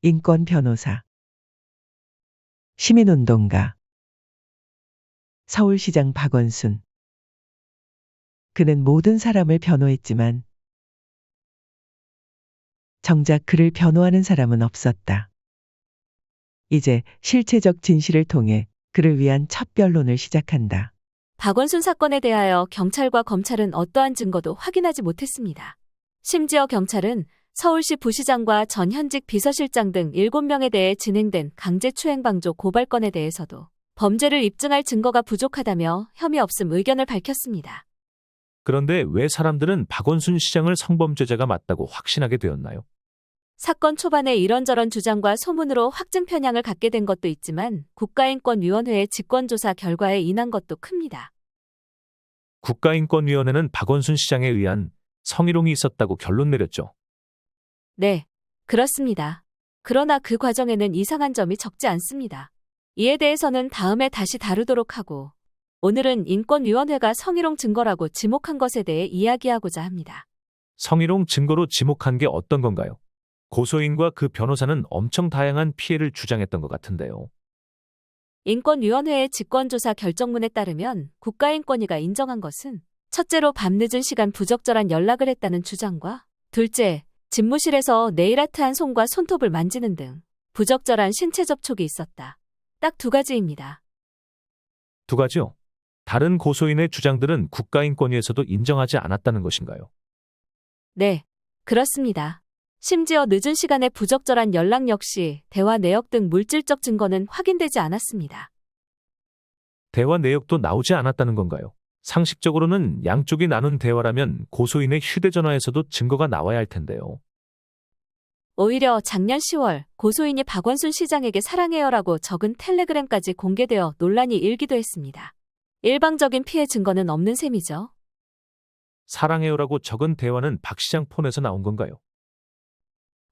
인권 변호사, 시민운동가, 서울시장 박원순. 그는 모든 사람을 변호했지만 정작 그를 변호하는 사람은 없었다. 이제 실체적 진실을 통해 그를 위한 첫 변론을 시작한다. 박원순 사건에 대하여 경찰과 검찰은 어떠한 증거도 확인하지 못했습니다. 심지어 경찰은 서울시 부시장과 전 현직 비서실장 등 7명에 대해 진행된 강제추행방조 고발건에 대해서도 범죄를 입증할 증거가 부족하다며 혐의 없음 의견을 밝혔습니다. 그런데 왜 사람들은 박원순 시장을 성범죄자가 맞다고 확신하게 되었나요? 사건 초반에 이런저런 주장과 소문으로 확증 편향을 갖게 된 것도 있지만 국가인권위원회의 직권조사 결과에 인한 것도 큽니다. 국가인권위원회는 박원순 시장에 의한 성희롱이 있었다고 결론 내렸죠. 네, 그렇습니다. 그러나 그 과정에는 이상한 점이 적지 않습니다. 이에 대해서는 다음에 다시 다루도록 하고, 오늘은 인권위원회가 성희롱 증거라고 지목한 것에 대해 이야기하고자 합니다. 성희롱 증거로 지목한 게 어떤 건가요? 고소인과 그 변호사는 엄청 다양한 피해를 주장했던 것 같은데요. 인권위원회의 직권조사 결정문에 따르면 국가인권위가 인정한 것은 첫째로 밤늦은 시간 부적절한 연락을 했다는 주장과 둘째, 집무실에서 네일아트한 손과 손톱을 만지는 등 부적절한 신체 접촉이 있었다. 딱 2가지입니다. 2가지요? 다른 고소인의 주장들은 국가인권위에서도 인정하지 않았다는 것인가요? 네, 그렇습니다. 심지어 늦은 시간에 부적절한 연락 역시 대화 내역 등 물질적 증거는 확인되지 않았습니다. 대화 내역도 나오지 않았다는 건가요? 상식적으로는 양쪽이 나눈 대화라면 고소인의 휴대전화에서도 증거가 나와야 할 텐데요. 오히려 작년 10월 고소인이 박원순 시장에게 사랑해요라고 적은 텔레그램까지 공개되어 논란이 일기도 했습니다. 일방적인 피해 증거는 없는 셈이죠. 사랑해요라고 적은 대화는 박 시장 폰에서 나온 건가요?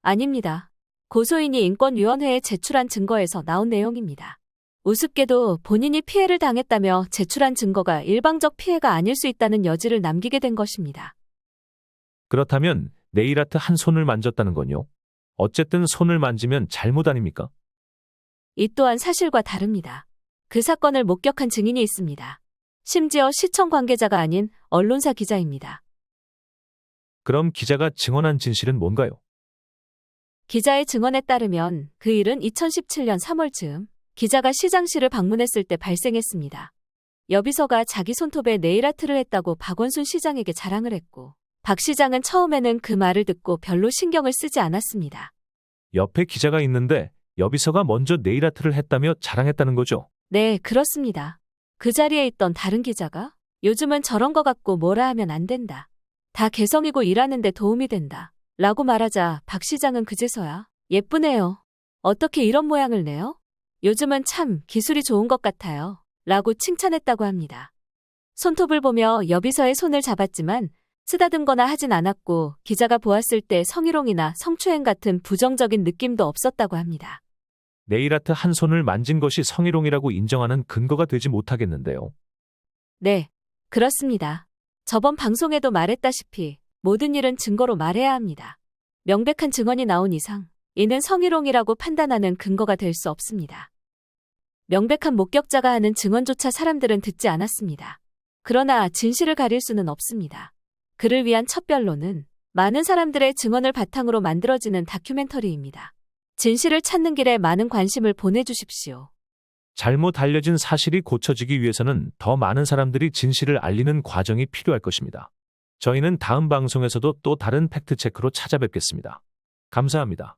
아닙니다. 고소인이 인권위원회에 제출한 증거에서 나온 내용입니다. 우습게도 본인이 피해를 당했다며 제출한 증거가 일방적 피해가 아닐 수 있다는 여지를 남기게 된 것입니다. 그렇다면 네일아트 한 손을 만졌다는 건요? 어쨌든 손을 만지면 잘못 아닙니까? 이 또한 사실과 다릅니다. 그 사건을 목격한 증인이 있습니다. 심지어 시청 관계자가 아닌 언론사 기자입니다. 그럼 기자가 증언한 진실은 뭔가요? 기자의 증언에 따르면 그 일은 2017년 3월쯤 기자가 시장실을 방문했을 때 발생했습니다. 여비서가 자기 손톱에 네일아트를 했다고 박원순 시장에게 자랑을 했고 박 시장은 처음에는 그 말을 듣고 별로 신경을 쓰지 않았습니다. 옆에 기자가 있는데 여비서가 먼저 네일아트를 했다며 자랑했다는 거죠? 네, 그렇습니다. 그 자리에 있던 다른 기자가 요즘은 저런 거 갖고 뭐라 하면 안 된다. 다 개성이고 일하는데 도움이 된다. 라고 말하자 박 시장은 그제서야 예쁘네요. 어떻게 이런 모양을 내요? 요즘은 참 기술이 좋은 것 같아요. 라고 칭찬했다고 합니다. 손톱을 보며 여비서의 손을 잡았지만 쓰다듬거나 하진 않았고 기자가 보았을 때 성희롱이나 성추행 같은 부정적인 느낌도 없었다고 합니다. 네일아트 한 손을 만진 것이 성희롱이라고 인정하는 근거가 되지 못하겠는데요. 네, 그렇습니다. 저번 방송에도 말했다시피 모든 일은 증거로 말해야 합니다. 명백한 증언이 나온 이상 이는 성희롱이라고 판단하는 근거가 될 수 없습니다. 명백한 목격자가 하는 증언조차 사람들은 듣지 않았습니다. 그러나 진실을 가릴 수는 없습니다. 그를 위한 첫 변론은 많은 사람들의 증언을 바탕으로 만들어지는 다큐멘터리입니다. 진실을 찾는 길에 많은 관심을 보내주십시오. 잘못 알려진 사실이 고쳐지기 위해서는 더 많은 사람들이 진실을 알리는 과정이 필요할 것입니다. 저희는 다음 방송에서도 또 다른 팩트체크로 찾아뵙겠습니다. 감사합니다.